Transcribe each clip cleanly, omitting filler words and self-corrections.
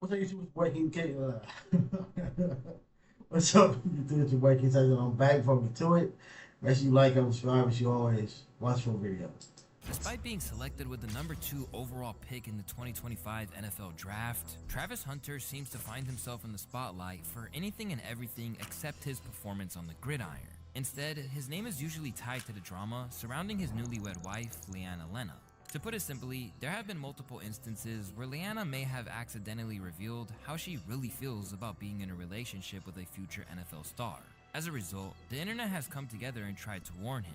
What's up, YouTube? Working K. What's up, YouTube? It's your boy K. I'm back before we get to it. Make sure you like and subscribe as you always watch full video. Despite being selected with the number 2 overall pick in the 2025 NFL Draft, Travis Hunter seems to find himself in the spotlight for anything and everything except his performance on the gridiron. Instead, his name is usually tied to the drama surrounding his newlywed wife, Leanna Lena. To put it simply, there have been multiple instances where Leanna may have accidentally revealed how she really feels about being in a relationship with a future NFL star. As a result, the internet has come together and tried to warn him.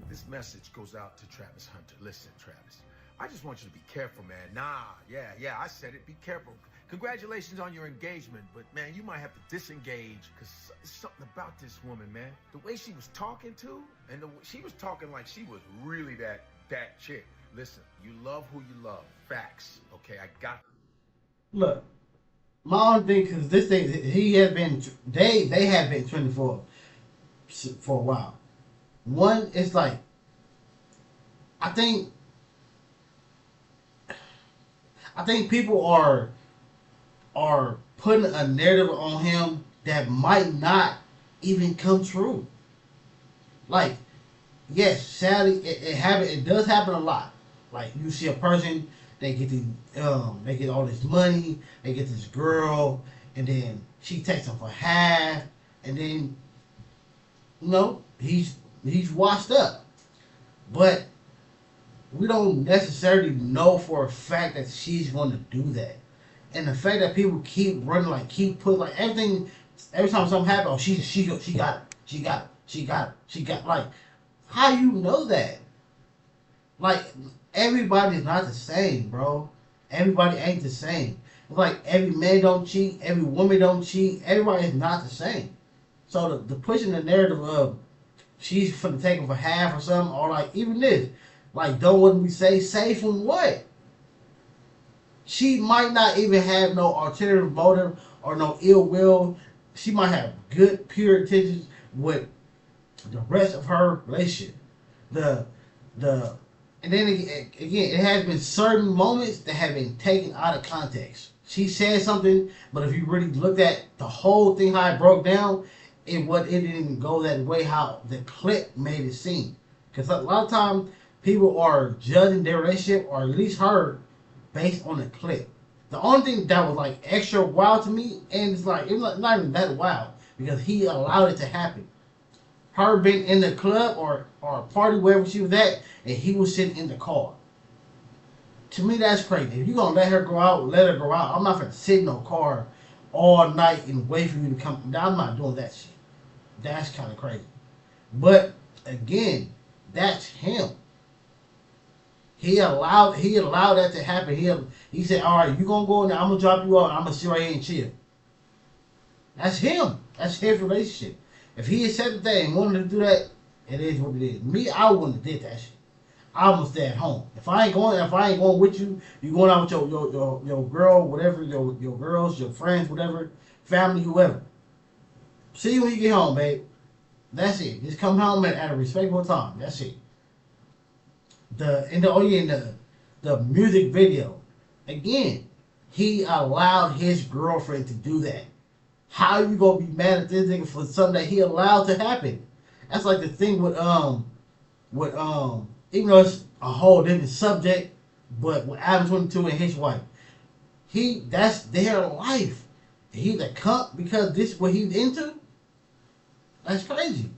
This message goes out to Travis Hunter. Listen, Travis, I just want you to be careful, man. I said it. Be careful. Congratulations on your engagement, but man, you might have to disengage because there's something about this woman, man. The way she was talking to, and she was talking like she was really that chick. Listen, you love who you love. Facts. Okay, I got. Look, my only thing, because this thing, he has been, they have been trending for a while. One, it's like, I think people are putting a narrative on him that might not even come true. Like, yes, sadly, it does happen a lot. Like, you see a person, they get all this money, they get this girl, and then she takes them for half, and then he's washed up. But we don't necessarily know for a fact that she's going to do that. And the fact that people keep running, like keep putting like everything, every time something happens, oh she got it, she got it. Like, how you know that? Like, everybody's not the same, bro. Everybody ain't the same. It's like every man don't cheat, every woman don't cheat. Everybody is not the same. So the pushing the narrative of she's finna take him for half or something, or like even this, like don't want me say from what? She might not even have no alternative motive or no ill will. She might have good, pure intentions with the rest of her relationship. The the and then again, it has been certain moments that have been taken out of context. She said something, but if you really looked at the whole thing, how it broke down, it didn't go that way. How the clip made it seem, because a lot of times people are judging their relationship, or at least her, based on the clip. The only thing that was like extra wild to me, and it's like it was not even that wild because he allowed it to happen. Her being in the club or party wherever she was at, and he was sitting in the car. To me, that's crazy. If you're gonna let her go out, let her go out. I'm not gonna sit in no car all night and wait for you to come. I'm not doing that shit. That's kind of crazy. But again, that's him. He allowed that to happen. He said, all right, you gonna go in there, I'm gonna drop you off, I'm gonna sit right here and chill. That's him. That's his relationship. If he had said that and wanted to do that, it is what it is. Me, I wouldn't have did that shit. I would stay at home. If I ain't going with you, you going out with your girl, whatever, your girls, your friends, whatever, family, whoever. See you when you get home, babe. That's it. Just come home at a respectable time. That's it. The music video, again, he allowed his girlfriend to do that. How you gonna be mad at this nigga for something that he allowed to happen? That's like the thing with even though it's a whole different subject, but with Adam 22 and his wife, that's their life. He's a cunt because this is what he's into. That's crazy.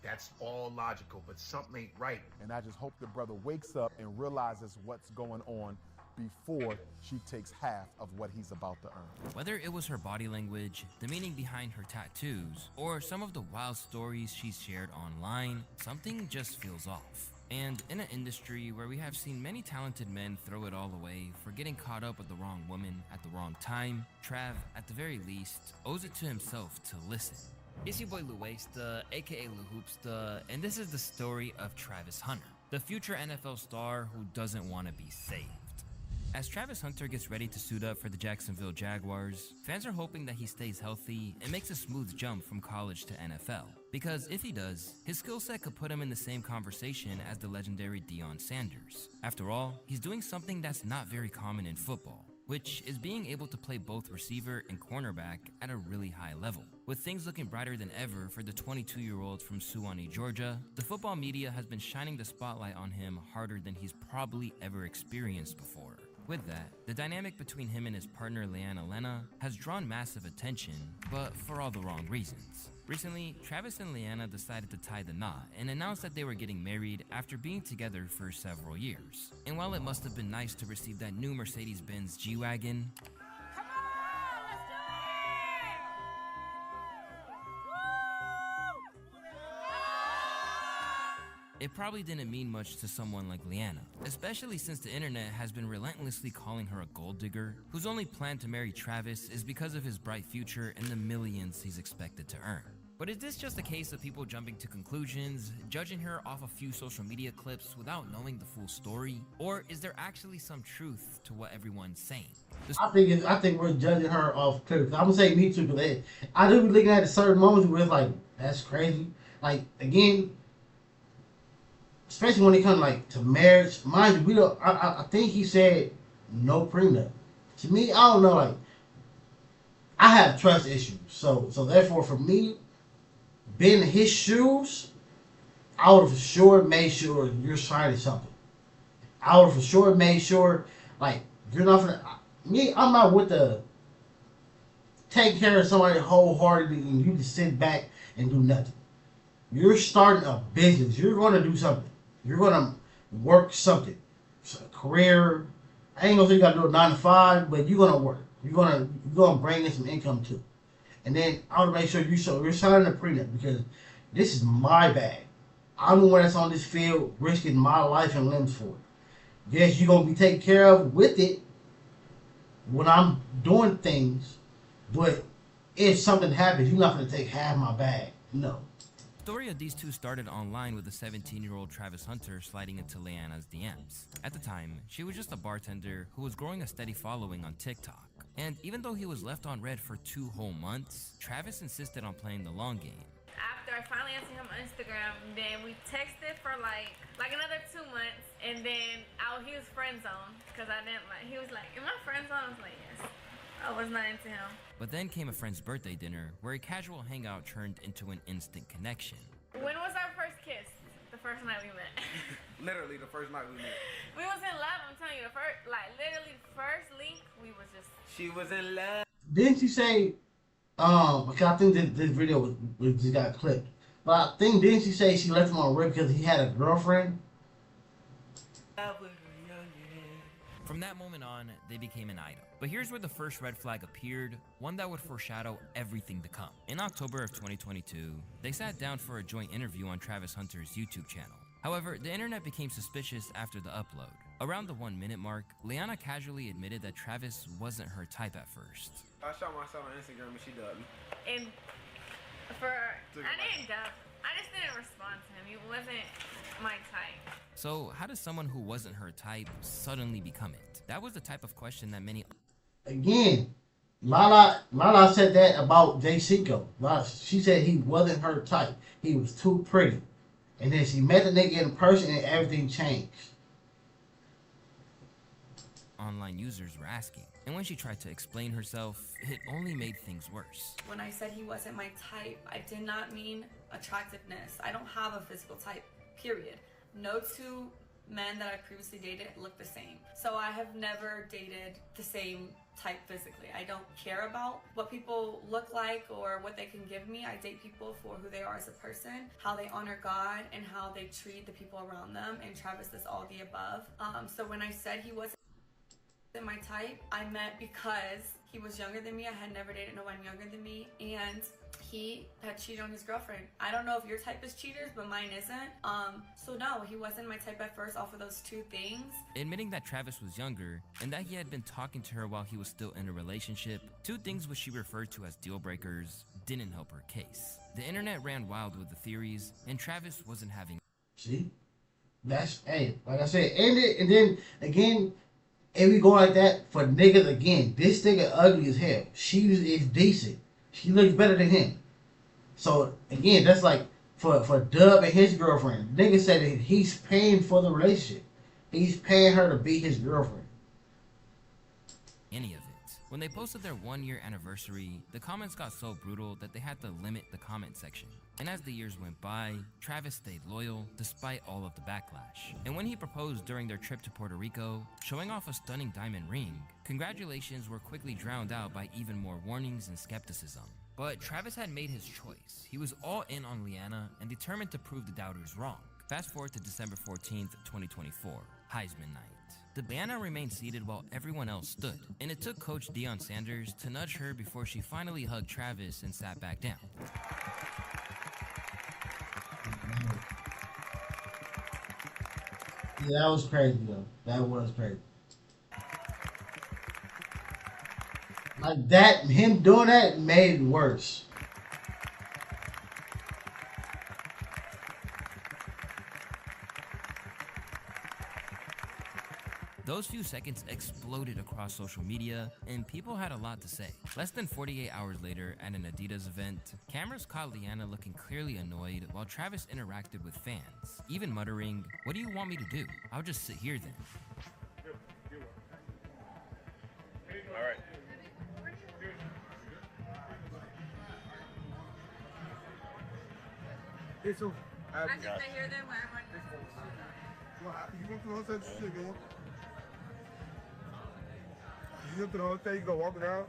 That's all logical, but something ain't right. And I just hope the brother wakes up and realizes what's going on before she takes half of what he's about to earn. Whether it was her body language, the meaning behind her tattoos, or some of the wild stories she's shared online, something just feels off. And in an industry where we have seen many talented men throw it all away for getting caught up with the wrong woman at the wrong time, Trav, at the very least, owes it to himself to listen. It's your boy LouHoopsta, aka LouHoopsta, and this is the story of Travis Hunter, the future NFL star who doesn't want to be saved. As Travis Hunter gets ready to suit up for the Jacksonville Jaguars, fans are hoping that he stays healthy and makes a smooth jump from college to NFL. Because if he does, his skill set could put him in the same conversation as the legendary Deion Sanders. After all, he's doing something that's not very common in football. which is being able to play both receiver and cornerback at a really high level. With things looking brighter than ever for the 22-year-old from Suwanee, Georgia, the football media has been shining the spotlight on him harder than he's probably ever experienced before. With that, the dynamic between him and his partner Leanna Lena has drawn massive attention, but for all the wrong reasons. Recently, Travis and Leanna decided to tie the knot and announced that they were getting married after being together for several years. And while it must have been nice to receive that new Mercedes-Benz G-Wagon, it probably didn't mean much to someone like Leanna, especially since the internet has been relentlessly calling her a gold digger, whose only plan to marry Travis is because of his bright future and the millions he's expected to earn. But is this just a case of people jumping to conclusions, judging her off a few social media clips without knowing the full story? Or is there actually some truth to what everyone's saying? I think we're judging her off clips. I'm gonna say me too, because I do be looking at certain moments where it's like, that's crazy. Like, again, especially when it comes like to marriage, mind you, we don't. I think he said no prenup. To me, I don't know. Like, I have trust issues, so therefore, for me, being in his shoes, I would have for sure made sure you're signing something. I would have for sure made sure, like, you're not gonna. Me, I'm not with the take care of somebody wholeheartedly and you just sit back and do nothing. You're starting a business. You're going to do something. You're going to work something. It's a career. I ain't going to say you got to do a 9 to 5, but you're going to work. You're going to bring in some income too. And then I want to make sure you're signing a prenup, because this is my bag. I'm the one that's on this field risking my life and limbs for it. Yes, you're going to be taken care of with it when I'm doing things, but if something happens, you're not going to take half my bag. No. The story of these two started online with the 17-year-old Travis Hunter sliding into Leanna's DMs. At the time, she was just a bartender who was growing a steady following on TikTok. And even though he was left on red for 2 whole months, Travis insisted on playing the long game. After I finally answered him on Instagram, then we texted for like another 2 months, and then he was friend zone because I didn't like. He was like, "Am I friend zone?" I was like, "Yes." I was not into him. But then came a friend's birthday dinner where a casual hangout turned into an instant connection. When was our first kiss? The first night we met. Literally the first night we met. We was in love. I'm telling you, literally the first link, we was just. She was in love. Didn't you say? Because I think this video just got clipped. But I think, didn't she say she left him on red because he had a girlfriend? From that moment on, they became an item. But here's where the first red flag appeared, one that would foreshadow everything to come. In October of 2022, they sat down for a joint interview on Travis Hunter's YouTube channel. However, the internet became suspicious after the upload. Around the 1-minute mark, Leanna casually admitted that Travis wasn't her type at first. I shot myself on Instagram and she dubbed me. And I didn't dub. I just didn't respond to him. He wasn't my type. So how does someone who wasn't her type suddenly become it? That was the type of question that many... Again, Lala said that about Jay Cinco. She said he wasn't her type. He was too pretty. And then she met the nigga in person and everything changed. Online users were asking. And when she tried to explain herself, it only made things worse. When I said he wasn't my type, I did not mean attractiveness. I don't have a physical type, period. No 2 men that I previously dated look the same. So I have never dated the same type physically. I don't care about what people look like or what they can give me. I date people for who they are as a person, how they honor God, and how they treat the people around them. And Travis does all the above. So when I said he wasn't my type, I meant because he was younger than me. I had never dated no one younger than me, and he had cheated on his girlfriend. I don't know if your type is cheaters, but mine isn't. So no, he wasn't my type at first off of those 2 things. Admitting that Travis was younger and that he had been talking to her while he was still in a relationship, 2 things which she referred to as deal breakers, didn't help her case. The internet ran wild with the theories, and Travis wasn't having... See? That's, hey, like I said, and then, again, and we go like that for niggas again. This nigga ugly as hell. She is decent. She looks better than him. So, again, that's like for Dub and his girlfriend. Nigga said that he's paying for the relationship. He's paying her to be his girlfriend. any of it. When they posted their 1-year anniversary, the comments got so brutal that they had to limit the comment section. And as the years went by, Travis stayed loyal despite all of the backlash. And when he proposed during their trip to Puerto Rico, showing off a stunning diamond ring, congratulations were quickly drowned out by even more warnings and skepticism. But Travis had made his choice. He was all in on Leanna and determined to prove the doubters wrong. Fast forward to December 14th, 2024, Heisman night. Leanna remained seated while everyone else stood, and it took Coach Deion Sanders to nudge her before she finally hugged Travis and sat back down. Yeah, that was crazy though. That was crazy. Like that, him doing that made it worse. Those few seconds exploded across social media, and people had a lot to say. Less than 48 hours later, at an Adidas event, cameras caught Leanna looking clearly annoyed while Travis interacted with fans, even muttering, "What do you want me to do? I'll just sit here then." All right. It's so. I can stay here then where I'm You went through the whole set of shit, man. You went through the whole thing, you go walk around.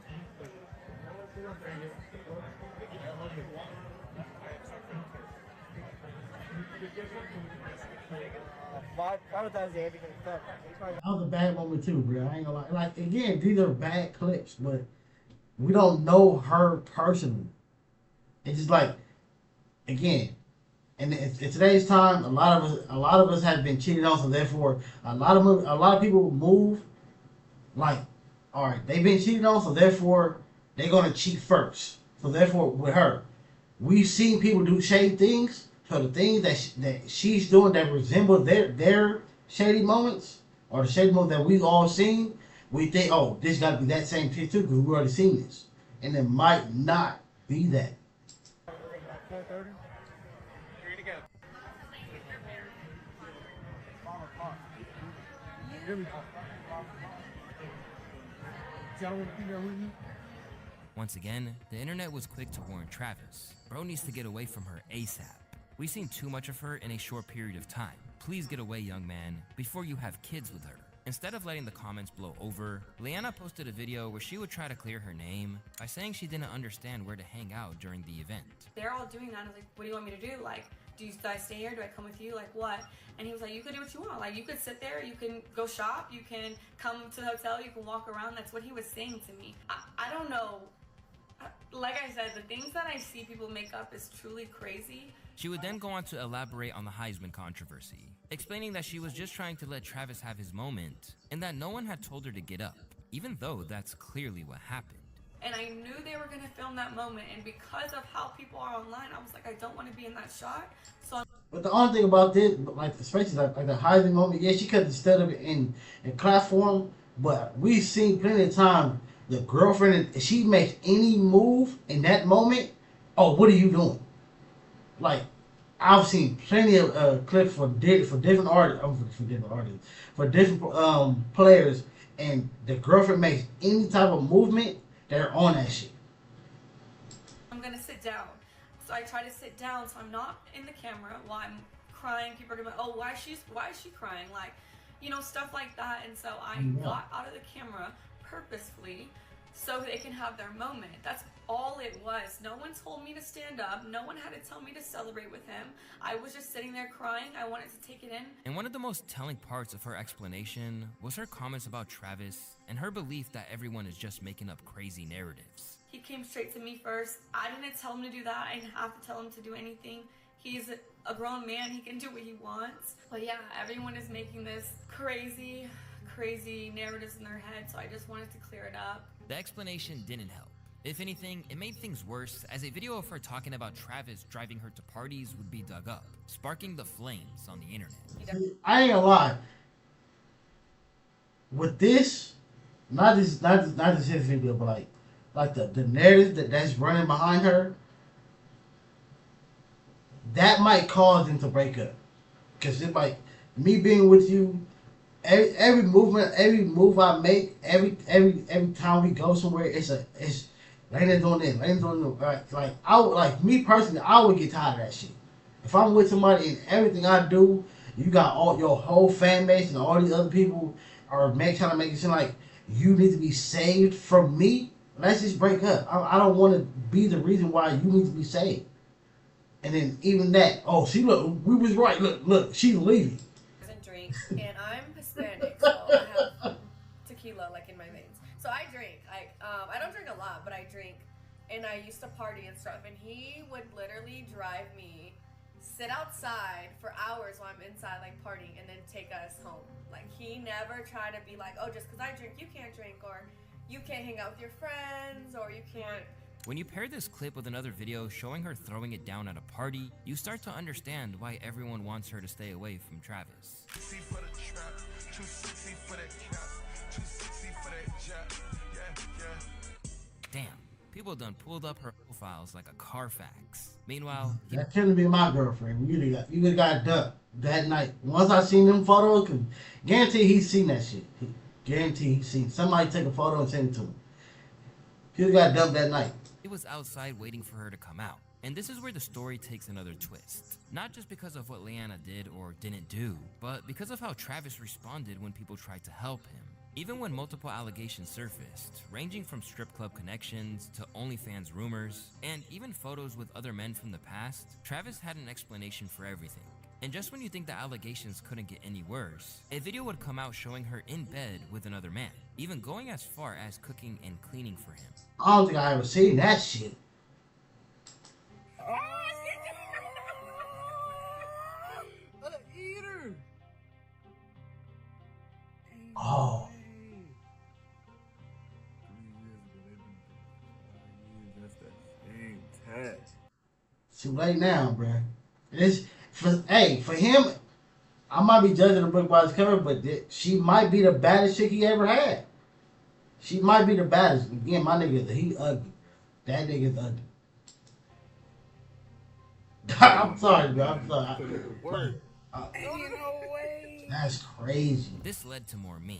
That was a bad moment too, bro. I ain't gonna lie. Like again, these are bad clips, but we don't know her personally. It's just like, again, in today's time, a lot of us have been cheated on, so therefore a lot of people move like, all right, they've been cheated on, so therefore they're gonna cheat first. So therefore, with her, we've seen people do shady things. So the things that she's doing that resemble their shady moments, or the shady moments that we've all seen, we think, oh, this got to be that same shit too, because we've already seen this, and it might not be that. 4:30. Here to go. Here we go. See, I don't want to be there with you. Once again, the internet was quick to warn Travis, bro needs to get away from her ASAP. We've seen too much of her in a short period of time. Please get away, young man, before you have kids with her. Instead of letting the comments blow over, Leanna posted a video where she would try to clear her name by saying she didn't understand where to hang out during the event. They're all doing that. I was like, what do you want me to do? Like, do I stay here? Do I come with you? Like, what? And he was like, you can do what you want. Like, you could sit there, you can go shop, you can come to the hotel, you can walk around. That's what he was saying to me. I don't know. Like I said, the things that I see people make up is truly crazy. She would then go on to elaborate on the Heisman controversy, explaining that she was just trying to let Travis have his moment and that no one had told her to get up, even though that's clearly what happened. And I knew they were going to film that moment, and because of how people are online, I was like, I don't want to be in that shot. But the only thing about this, like especially like the Heisman moment, yeah, she could have stood up in class form, but we've seen plenty of time the girlfriend, if she makes any move in that moment, oh, what are you doing? Like, I've seen plenty of clips for different artists, for different players, and the girlfriend makes any type of movement, they're on that shit. I'm gonna sit down. So I try to sit down so I'm not in the camera while I'm crying. People are gonna be like, oh, why is she crying? Like, you know, stuff like that. And so I got out of the camera purposefully so they can have their moment. That's all it was. No one told me to stand up. No one had to tell me to celebrate with him. I was just sitting there crying. I wanted to take it in. And one of the most telling parts of her explanation was her comments about Travis and her belief that everyone is just making up crazy narratives. He came straight to me first. I didn't tell him to do that. I didn't have to tell him to do anything. He's a grown man. He can do what he wants. But yeah, everyone is making this crazy narratives in their head, so I just wanted to clear it up. The explanation didn't help. If anything, it made things worse, as a video of her talking about Travis driving her to parties would be dug up, sparking the flames on the internet. I ain't gonna lie. With this, not just his video, but like the narrative that's running behind her, that might cause them to break up. Cause it's like me being with you, every move I make, every time we go somewhere, it's Lana's doing this, Lana's doing that. Like I would, like me personally, I would get tired of that shit. If I'm with somebody and everything I do, you got all your whole fan base and all these other people are trying to make it seem like you need to be saved from me. Let's just break up. I don't want to be the reason why you need to be saved. And then even that, oh, she look, we was right. Look, she's leaving. Doesn't drink, and I'm Hispanic, so I have tequila like in my veins. So I drink. I don't drink a lot, but I drink, and I used to party and stuff. And he would literally drive me, sit outside for hours while I'm inside like partying, and then take us home. Like he never tried to be like, oh, just because I drink, you can't drink, or you can't hang out with your friends, or you can't. When you pair this clip with another video showing her throwing it down at a party, you start to understand why everyone wants her to stay away from Travis. Damn, people done pulled up her profiles like a Carfax. Meanwhile, That couldn't be my girlfriend. You would got dumped that night. Once I seen them photos, cause guarantee he's seen that shit. Guarantee he's seen somebody take a photo and send it to him. He got dumped that night. he was outside waiting for her to come out. And this is where the story takes another twist. Not just because of what Leanna did or didn't do, but because of how Travis responded when people tried to help him. Even when multiple allegations surfaced, ranging from strip club connections to OnlyFans rumors, and even photos with other men from the past, Travis had an explanation for everything. And just when you think the allegations couldn't get any worse, a video would come out showing her in bed with another man, even going as far as cooking and cleaning for him. I don't think I ever seen that shit. Oh. Too late now, bruh. It's for him. I might be judging the book by its cover, but she might be the baddest chick he ever had. She might be the baddest. Again, my nigga, he ugly. That nigga's ugly. I'm sorry, bro. I'm sorry. That's crazy. This led to more memes.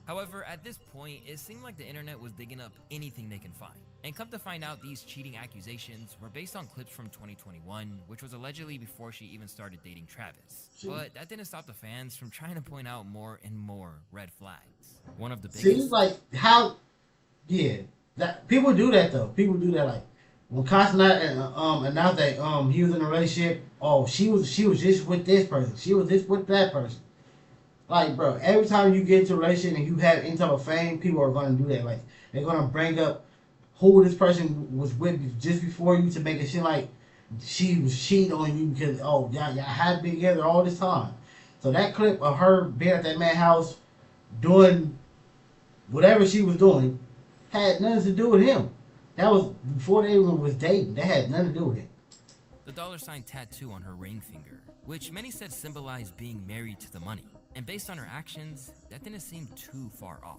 However, at this point, it seemed like the internet was digging up anything they can find. And come to find out, these cheating accusations were based on clips from 2021, which was allegedly before she even started dating Travis. But that didn't stop the fans from trying to point out more and more red flags. One of the biggest... Seems like how... Yeah. That people do that, though. People do that, like... When Constantine announced that he was in a relationship, oh, she was just with this person. She was just with that person. Like, bro, every time you get into a relationship and you have any type of fame, people are going to do that. Like, they're going to bring up who this person was with just before you to make it seem like she was cheating on you because, oh, y'all had been together all this time. So that clip of her being at that man's house doing whatever she was doing had nothing to do with him. That was before they even was dating. That had nothing to do with it. The $sign tattoo on her ring finger, which many said symbolized being married to the money. And based on her actions, that didn't seem too far off.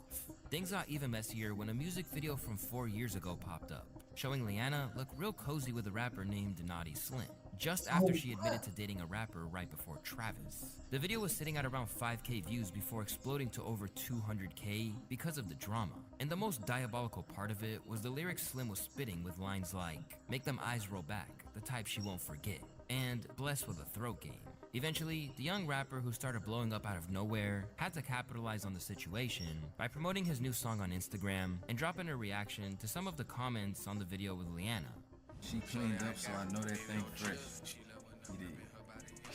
Things got even messier when a music video from 4 years ago popped up, showing Leanna look real cozy with a rapper named Naughty Slim, just after she admitted to dating a rapper right before Travis. The video was sitting at around 5K views before exploding to over 200K because of the drama. And the most diabolical part of it was the lyrics Slim was spitting with lines like, "Make them eyes roll back, the type she won't forget," and "blessed with a throat game." Eventually, the young rapper who started blowing up out of nowhere had to capitalize on the situation by promoting his new song on Instagram and dropping a reaction to some of the comments on the video with Leanna. She cleaned up, so I know that thing fresh.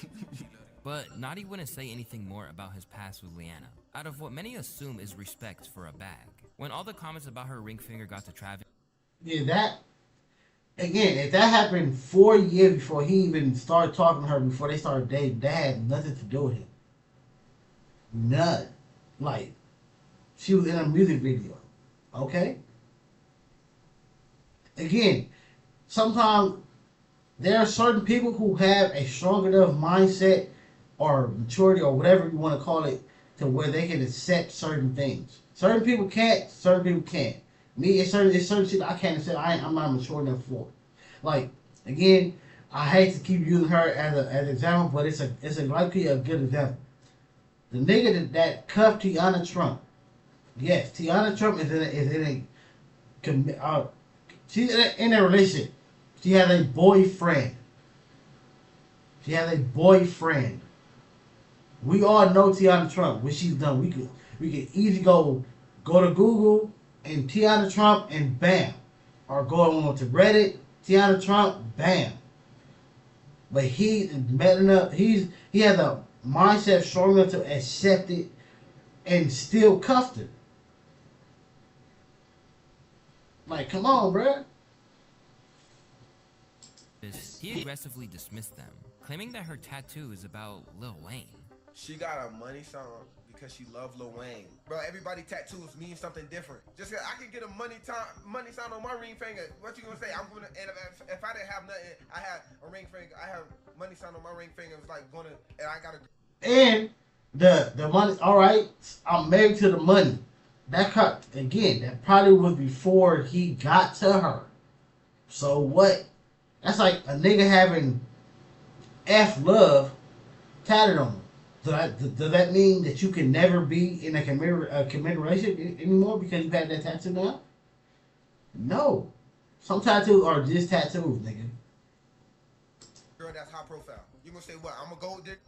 He did. But Naughty wouldn't say anything more about his past with Leanna, out of what many assume is respect for a bag. When all the comments about her ring finger got to Travis... Yeah, that... Again, if that happened 4 years before he even started talking to her, before they started dating, that had nothing to do with him. None. Like, she was in a music video. Okay? Again, sometimes there are certain people who have a strong enough mindset or maturity or whatever you want to call it to where they can accept certain things. Certain people can't, certain people can't. Me, it's certain shit I can't accept. I'm not mature enough for. Like, again, I hate to keep using her as an example, but it's likely a good example. The nigga that cuffed Tiana Trump. Yes, Tiana Trump is she's in a relationship. She has a boyfriend. She has a boyfriend. We all know Tiana Trump, what she's done. We could easily go to Google and Tiana Trump and bam. Or go on to Reddit, Tiana Trump, bam. But he has a mindset strong enough to accept it and still cuffed her. Like, come on, bruh. He aggressively dismissed them, claiming that her tattoo is about Lil Wayne. She got a money song because she loved Lil Wayne. Bro, everybody tattoos mean something different. Just cause I can get a money sign on my ring finger. What you gonna say? I'm gonna, and if I didn't have nothing, I had a ring finger. I have money sign on my ring finger. It's like and I gotta. And the money. All right, I'm married to the money. That probably was before he got to her. So what? That's like a nigga having F love tatted on him. Does that mean that you can never be in a committed relationship anymore because you had that tattoo now? No. Some tattoos are just tattoos, nigga. Girl, that's high profile. You gonna say what? I'm gonna go there?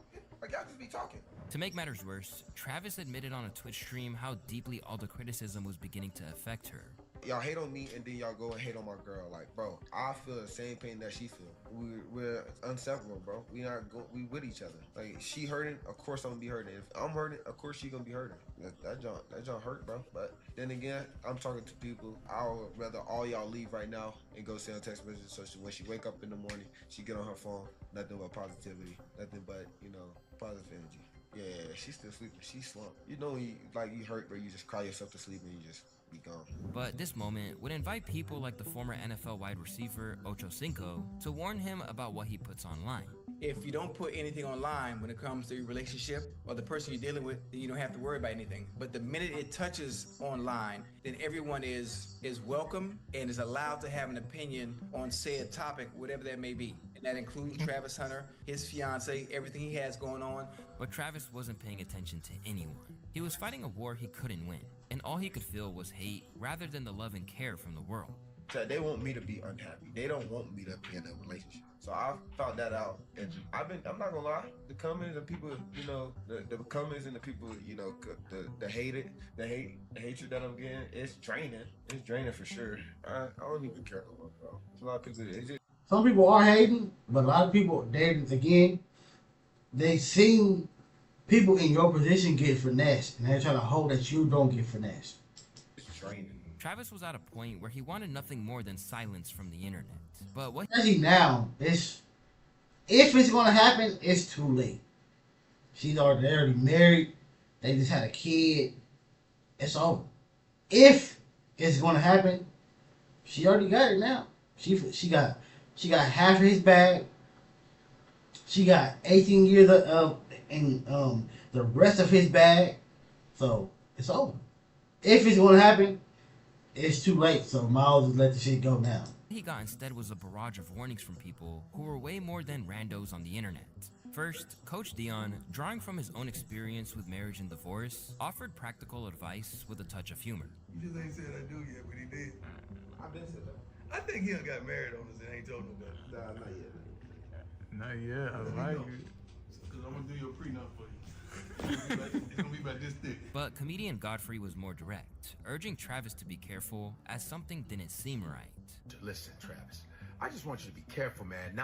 Like, y'all just be talking. To make matters worse, Travis admitted on a Twitch stream how deeply all the criticism was beginning to affect her. Y'all hate on me and then y'all go and hate on my girl. Like, bro, I feel the same pain that she feel. We're inseparable, bro. We with each other. Like, she hurting, of course I'm gonna be hurting. If I'm hurting, of course she gonna be hurting. That John hurt, bro. But then again, I'm talking to people. I would rather all y'all leave right now and go send a text message so when she wake up in the morning, she get on her phone, nothing but positivity, nothing but, positive energy. Yeah, she's still sleeping. She's slumped. You know, you hurt, but you just cry yourself to sleep and you just be gone. But this moment would invite people like the former NFL wide receiver Ocho Cinco to warn him about what he puts online. If you don't put anything online when it comes to your relationship or the person you're dealing with, then you don't have to worry about anything. But the minute it touches online, then everyone is welcome and is allowed to have an opinion on said topic, whatever that may be. And that includes Travis Hunter, his fiance, everything he has going on. But Travis wasn't paying attention to anyone. He was fighting a war he couldn't win, and all he could feel was hate rather than the love and care from the world. So they want me to be unhappy. They don't want me to be in a relationship. So I found that out, and I'm not gonna lie, the comments and people, the comments and the people, the hatred that I'm getting, it's draining. It's draining for sure. I don't even care no more, bro. There's a lot of people. Some people are hating, but a lot of people, they seen people in your position get finessed, and they're trying to hope that you don't get finessed. It's draining. Travis was at a point where he wanted nothing more than silence from the internet. But what? Especially now, if it's gonna happen, it's too late. They're already married. They just had a kid. It's over. If it's gonna happen, she already got it now. She got half of his bag. She got 18 years and the rest of his bag. So it's over. If it's gonna happen, it's too late. So Miles just let the shit go now. What he got instead was a barrage of warnings from people who were way more than randos on the internet. First, Coach Dion, drawing from his own experience with marriage and divorce, offered practical advice with a touch of humor. You just ain't said I do yet, but he did. I've been said that. I think he done got married on us and ain't told nobody. Nah, not yet. Not yet. I like it. Because I'm going to do your prenup for you. It's going to be about this thick. But comedian Godfrey was more direct, urging Travis to be careful as something didn't seem right. Listen, Travis, I just want you to be careful, man.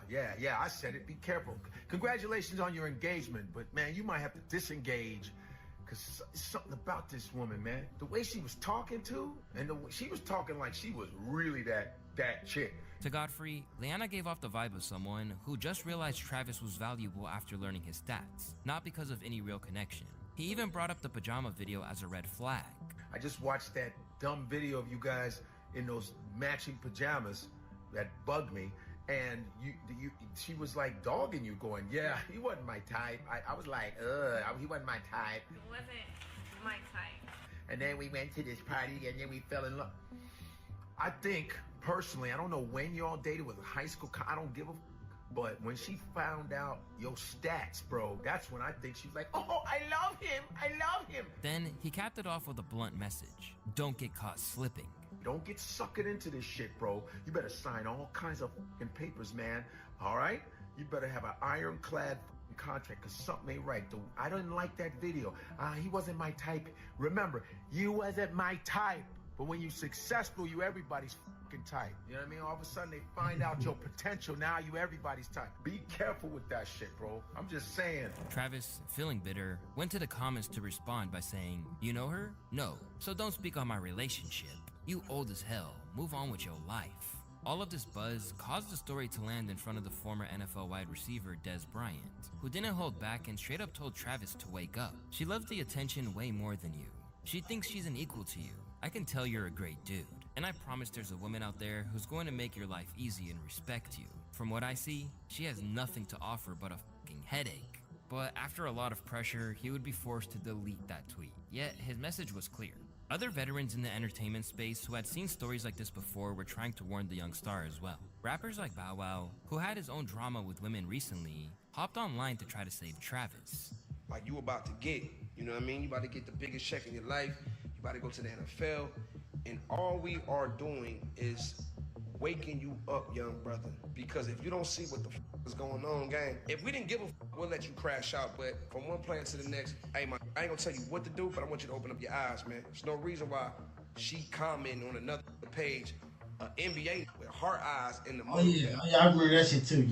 Yeah, I said it. Be careful. Congratulations on your engagement, but, man, you might have to disengage because something about this woman, man. The way she was talking to, and she was talking like she was really that chick. To Godfrey, Leanna gave off the vibe of someone who just realized Travis was valuable after learning his stats, not because of any real connection. He even brought up the pajama video as a red flag. I just watched that dumb video of you guys in those matching pajamas that bugged me, and she was like dogging you, going, yeah, he wasn't my type. I was like, he wasn't my type. It wasn't my type. And then we went to this party, and then we fell in love. I think, personally, I don't know when y'all dated, with high school, I don't give a But when she found out your stats, bro, that's when I think she's like, oh, I love him. I love him. Then he capped it off with a blunt message. Don't get caught slipping. Don't get suckered into this shit, bro. You better sign all kinds of fucking papers, man. All right? You better have an ironclad contract, because something ain't right. I didn't like that video. He wasn't my type. Remember, you wasn't my type. But when you successful, you everybody's fucking type. You know what I mean? All of a sudden, they find out your potential. Now you everybody's type. Be careful with that shit, bro. I'm just saying. Travis, feeling bitter, went to the comments to respond by saying, you know her? No. So don't speak on my relationship. You old as hell. Move on with your life. All of this buzz caused the story to land in front of the former NFL wide receiver Des Bryant, who didn't hold back and straight up told Travis to wake up. She loves the attention way more than you. She thinks she's an equal to you. I can tell you're a great dude, and I promise there's a woman out there who's going to make your life easy and respect you. From what I see, she has nothing to offer but a fucking headache. But after a lot of pressure, he would be forced to delete that tweet. Yet his message was clear. Other veterans in the entertainment space who had seen stories like this before were trying to warn the young star as well. Rappers like Bow Wow, who had his own drama with women recently, hopped online to try to save Travis. Like you about to get, you know what I mean? You about to get the biggest check in your life. You about to go to the NFL. And all we are doing is waking you up, young brother. Because if you don't see what the is going on, gang, if we didn't give a we'll let you crash out. But from one player to the next, hey, man, I ain't gonna tell you what to do, but I want you to open up your eyes, man. There's no reason why she commenting on another page, NBA with her eyes in the Oh yeah, I remember that shit too.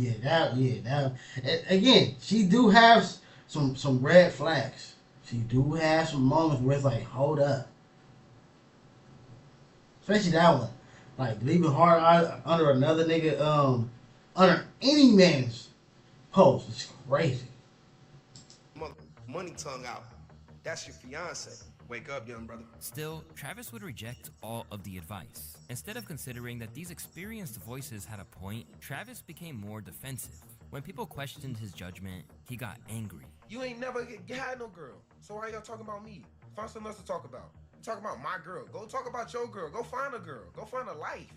Again, she do have some red flags. She do have some moments where it's like, hold up. Especially that one. Like leaving hard eyes under another nigga, under any man's post is crazy. Money tongue out. That's your fiance. Wake up, young brother. Still, Travis would reject all of the advice. Instead of considering that these experienced voices had a point, Travis became more defensive. When people questioned his judgment, he got angry. You ain't never had no girl. So why y'all talking about me? Find something else to talk about. Talk about my girl. Go talk about your girl. Go find a girl. Go find a life.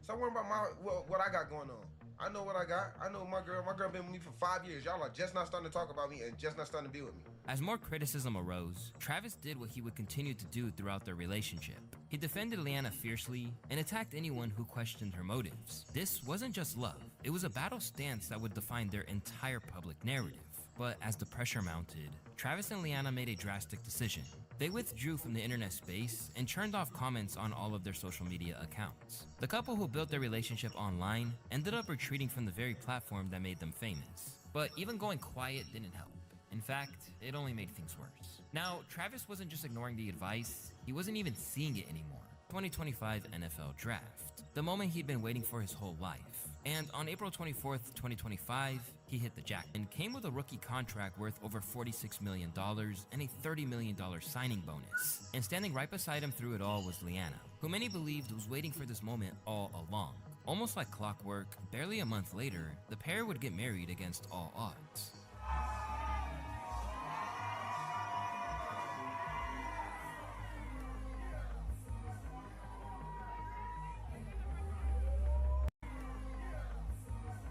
Stop worrying about what I got going on. I know what I got. I know my girl. My girl been with me for 5 years. Y'all are just not starting to talk about me and just not starting to be with me. As more criticism arose, Travis did what he would continue to do throughout their relationship. He defended Leanna fiercely and attacked anyone who questioned her motives. This wasn't just love. It was a battle stance that would define their entire public narrative. But as the pressure mounted, Travis and Leanna made a drastic decision. They withdrew from the internet space and turned off comments on all of their social media accounts. The couple who built their relationship online ended up retreating from the very platform that made them famous. But even going quiet didn't help. In fact, it only made things worse. Now, Travis wasn't just ignoring the advice, he wasn't even seeing it anymore. 2025 NFL Draft, the moment he'd been waiting for his whole life. And on April 24th, 2025, he hit the jackpot and came with a rookie contract worth over $46 million and a $30 million signing bonus. And standing right beside him through it all was Leanna, who many believed was waiting for this moment all along. Almost like clockwork, barely a month later, the pair would get married against all odds.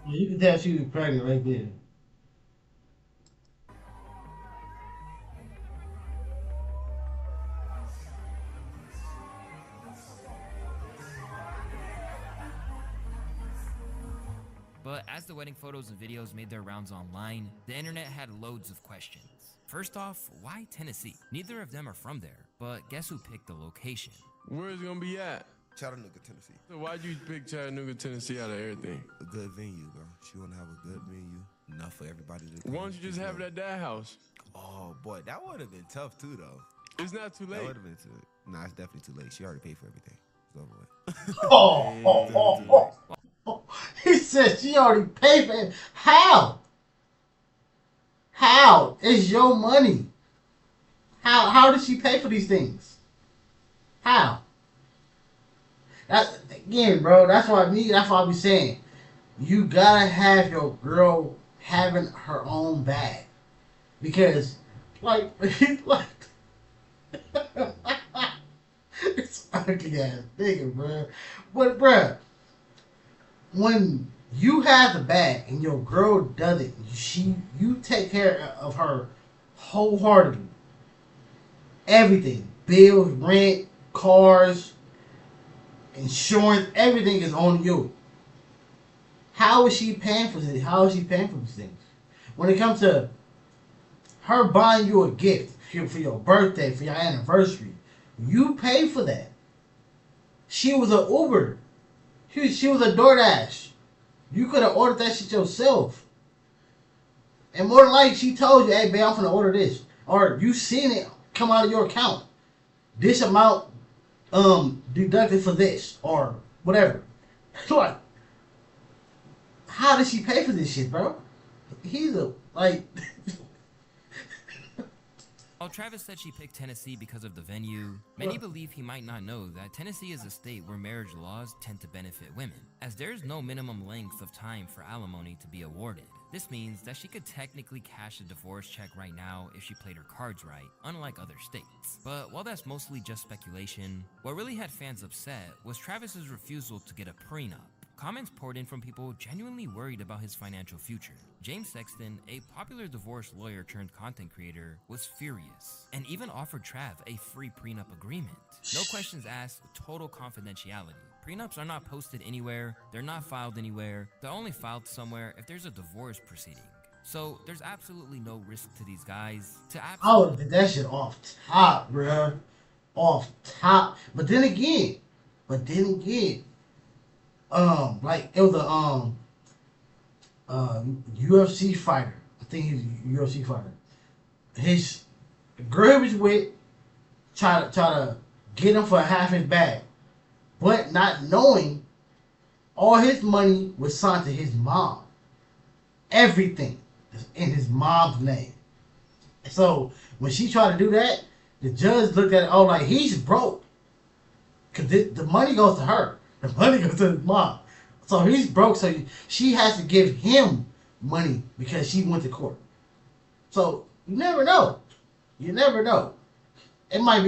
You can tell she was pregnant right there. But as the wedding photos and videos made their rounds online, the internet had loads of questions. First off, why Tennessee? Neither of them are from there, but guess who picked the location? Where is it gonna be at? Chattanooga, Tennessee. So why'd you pick Chattanooga, Tennessee out of everything? A good venue, bro. She wanna have a good venue. Enough for everybody to. Why don't you just have it at that house? Oh boy, that would have been tough too, though. It's not too late. That would have been too late. Nah, it's definitely too late. She already paid for everything. It's over with. He said she already paid for it. How? How? It's your money. How did she pay for these things? How? That, again, bro, that's why I be saying, you gotta have your girl having her own bag. Because, like, it's ugly ass nigga, bro. But, bro, when You have the bag and your girl does it. You take care of her wholeheartedly. Everything. Bills, rent, cars, insurance, everything is on you. How is she paying for this? How is she paying for these things? When it comes to her buying you a gift for your birthday, for your anniversary, you pay for that. She was an Uber. She was a DoorDash. You could have ordered that shit yourself. And more than likely, she told you, hey, babe, I'm finna order this. Or you seen it come out of your account. This amount deducted for this. Or whatever. Like, how did she pay for this shit, bro? He's a, like... While Travis said she picked Tennessee because of the venue, many believe he might not know that Tennessee is a state where marriage laws tend to benefit women, as there is no minimum length of time for alimony to be awarded. This means that she could technically cash a divorce check right now if she played her cards right, unlike other states. But while that's mostly just speculation, what really had fans upset was Travis's refusal to get a prenup. Comments poured in from people genuinely worried about his financial future. James Sexton, a popular divorce lawyer turned content creator, was furious and even offered Trav a free prenup agreement. No questions asked, total confidentiality. Prenups are not posted anywhere, they're not filed anywhere, they're only filed somewhere if there's a divorce proceeding. So there's absolutely no risk to these guys. I would have did that shit off top, bruh. Off top. But then again, like it was a UFC fighter. I think he's a UFC fighter. His girl he was with try to get him for half his bag, but not knowing all his money was signed to his mom. Everything is in his mom's name. So when she tried to do that, the judge looked at it all like he's broke, cause the money goes to her. The money goes to his mom. So he's broke, so she has to give him money because she went to court. So you never know. You never know. It might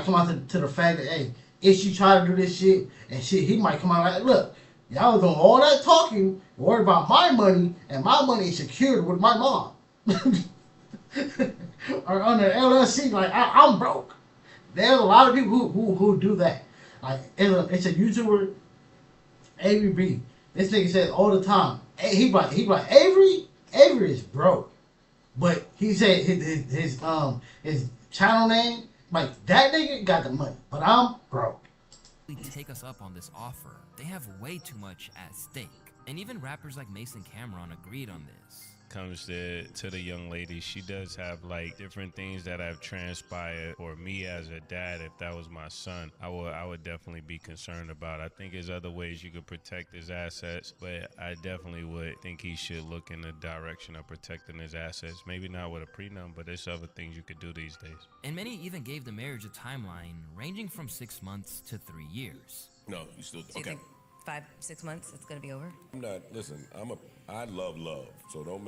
come out to the fact that, hey, if she try to do this shit and shit, he might come out like, look, y'all was doing all that talking, worried about my money, and my money is secured with my mom. Or under LLC, like I'm broke. There's a lot of people who do that. Like it's a YouTuber, Avery B. This nigga says all the time. He like Avery is broke, but he said his channel name, like that nigga got the money, but I'm broke. Take us up on this offer. They have way too much at stake, and even rappers like Mason Cameron agreed on this. Comes to the young lady, she does have like different things that have transpired. For me as a dad, if that was my son, I would definitely be concerned about. I think there's other ways you could protect his assets, but I definitely would think he should look in the direction of protecting his assets. Maybe not with a prenup, but there's other things you could do these days. And many even gave the marriage a timeline ranging from 6 months to 3 years. No, you still So you think 5-6 months it's gonna be over? I'm not. Listen, I love love, so I don't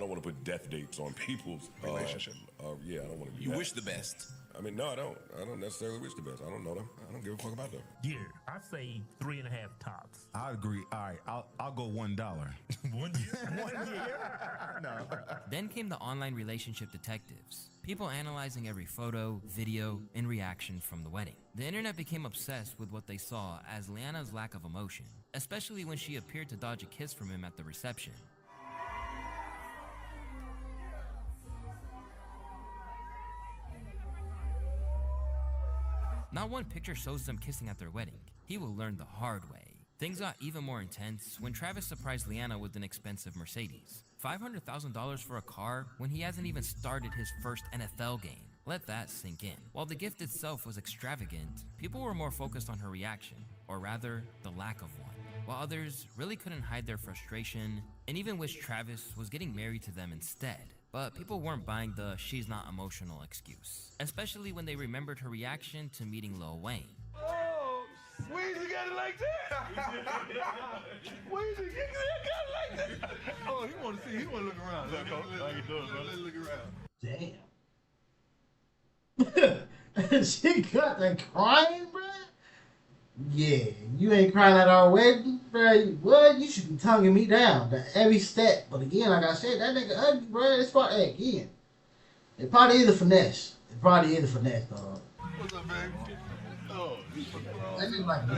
want to put death dates on people's relationship. Yeah, I don't want to. You wish the best. I mean, no, I don't. I don't necessarily wish the best. I don't know them. I don't give a fuck about them. Yeah, I say 3.5 tops. I agree. All right, I'll go $1. 1 year? 1 year? No. Then came the online relationship detectives. People analyzing every photo, video, and reaction from the wedding. The internet became obsessed with what they saw as Leanna's lack of emotion, especially when she appeared to dodge a kiss from him at the reception. Not one picture shows them kissing at their wedding. He will learn the hard way. Things got even more intense when Travis surprised Leanna with an expensive Mercedes. $500,000 for a car when he hasn't even started his first NFL game. Let that sink in. While the gift itself was extravagant, people were more focused on her reaction, or rather, the lack of one. While others really couldn't hide their frustration and even wished Travis was getting married to them instead. But people weren't buying the she's not emotional excuse, especially when they remembered her reaction to meeting Lil Wayne. Oh, Weezy got it like that. Weezy got it like that. Oh, he want to look around. How you doing, brother? Let's look around. Damn. She got that crying, bro. Yeah, you ain't crying at our wedding, bro. What? You should be tonguing me down to every step. But again, like I said, that nigga ugly, bro. It's probably again. It probably is a finesse. It probably is a finesse, dog. What's up, baby? Oh, That nigga like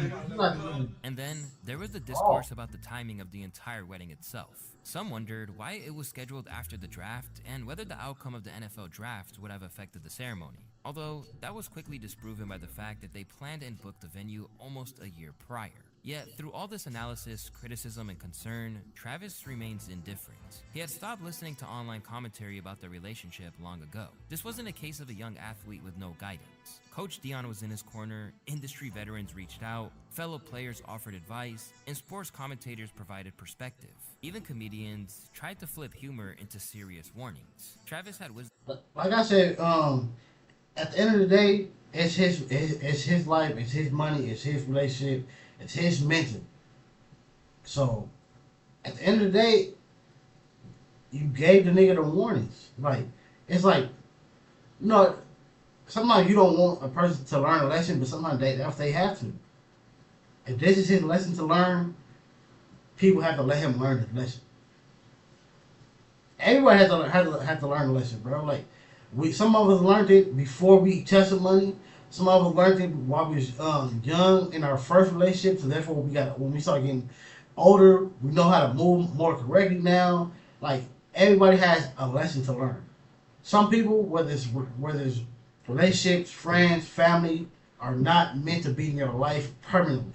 really And then there was the raw. discourse about the timing of the entire wedding itself. Some wondered why it was scheduled after the draft and whether the outcome of the NFL draft would have affected the ceremony. Although that was quickly disproven by the fact that they planned and booked the venue almost a year prior. Yet, through all this analysis, criticism, and concern, Travis remains indifferent. He had stopped listening to online commentary about their relationship long ago. This wasn't a case of a young athlete with no guidance. Coach Dion was in his corner, industry veterans reached out, fellow players offered advice, and sports commentators provided perspective. Even comedians tried to flip humor into serious warnings. Travis had wisdom. Like I said, at the end of the day, it's his life, it's his money, it's his relationship, it's his mental. So at the end of the day, you gave the nigga the warnings. Like it's like you know, sometimes you don't want a person to learn a lesson, but sometimes they have to. If this is his lesson to learn, people have to let him learn the lesson. Everybody has to learn the lesson, bro. Like some of us learned it before we tested money. Some of us learned it while we was young in our first relationship. So therefore, when we start getting older, we know how to move more correctly now. Like everybody has a lesson to learn. Some people, whether it's relationships, friends, family, are not meant to be in your life permanently.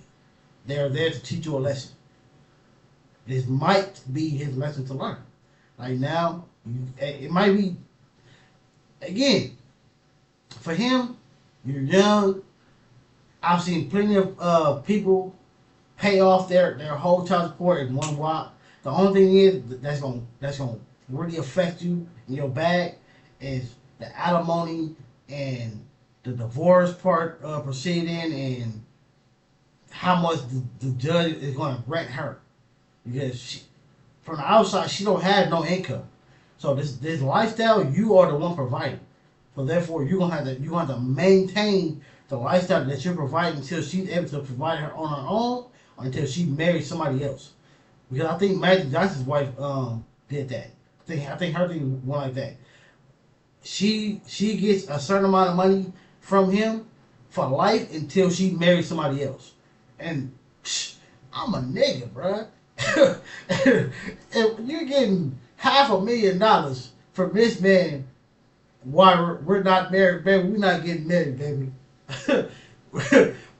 They are there to teach you a lesson. This might be his lesson to learn. Like now, it might be, again, for him, you're young. I've seen plenty of people pay off their whole child support in one whop. The only thing is that's gonna really affect you in your bag is the alimony and the divorce part proceeding and how much the judge is gonna grant her because from the outside she don't have no income. So this lifestyle you are the one providing. So therefore you're gonna have to maintain the lifestyle that you're providing until she's able to provide her on her own or until she marries somebody else. Because I think Magic Johnson's wife did that. I think her thing went like that. She gets a certain amount of money from him for life until she marries somebody else. And I'm a nigga, bruh. If you're getting $500,000 from this man while we're not married, baby, we're not getting married, baby.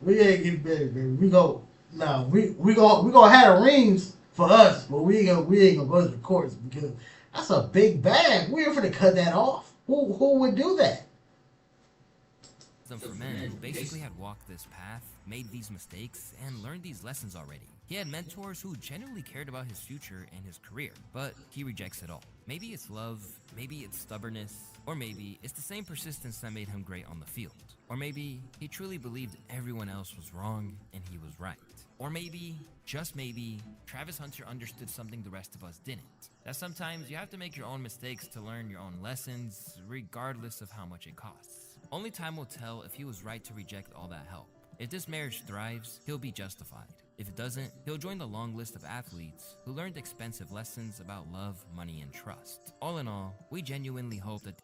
We ain't getting married, baby. We gonna have the rings for us, but we ain't gonna go to the courts because that's a big bag. We ain't finna cut that off. Who would do that? For men who basically had walked this path, made these mistakes, and learned these lessons already. He had mentors who genuinely cared about his future and his career, but he rejects it all. Maybe it's love, maybe it's stubbornness, or maybe it's the same persistence that made him great on the field. Or maybe he truly believed everyone else was wrong and he was right. Or maybe, just maybe, Travis Hunter understood something the rest of us didn't. That sometimes you have to make your own mistakes to learn your own lessons, regardless of how much it costs. Only time will tell if he was right to reject all that help. If this marriage thrives, he'll be justified. If it doesn't, he'll join the long list of athletes who learned expensive lessons about love, money, and trust. All in all, we genuinely hope that...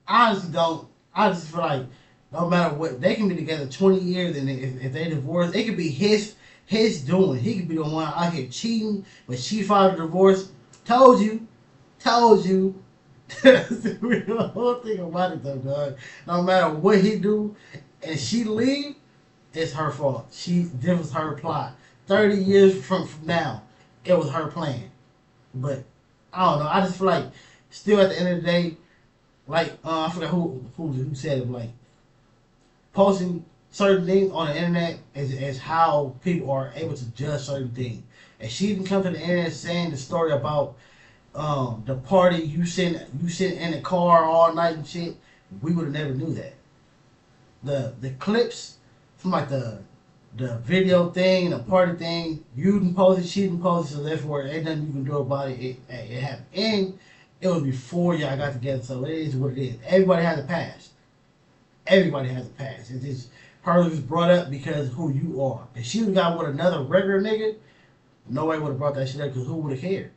I honestly don't. I just feel like no matter what, they can be together 20 years and if they divorce, it could be his doing. He could be the one out here cheating, but she filed a divorce. Told you. The whole thing about it though, dog. No matter what he do, and she leave, it's her fault. This was her plot. 30 years from now, it was her plan. But I don't know. I just feel like still at the end of the day, like I forgot who said it. Like posting certain things on the internet is how people are able to judge certain things. And she didn't come to the internet saying the story about the party you sit in the car all night and shit, we would have never knew that. The clips from like the video thing, the party thing, you didn't post it, she didn't post it, so therefore ain't nothing you can do about it. It happened. And it was before y'all got together, so it is what it is. Everybody has a past. everybody has a past. It's just her was brought up because of who you are. If she would got with another regular nigga, nobody would have brought that shit up because who would have cared?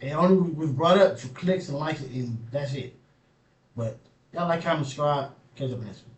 It only was brought up for clicks and likes, and that's it. But y'all like, comment, subscribe, catch up in this one.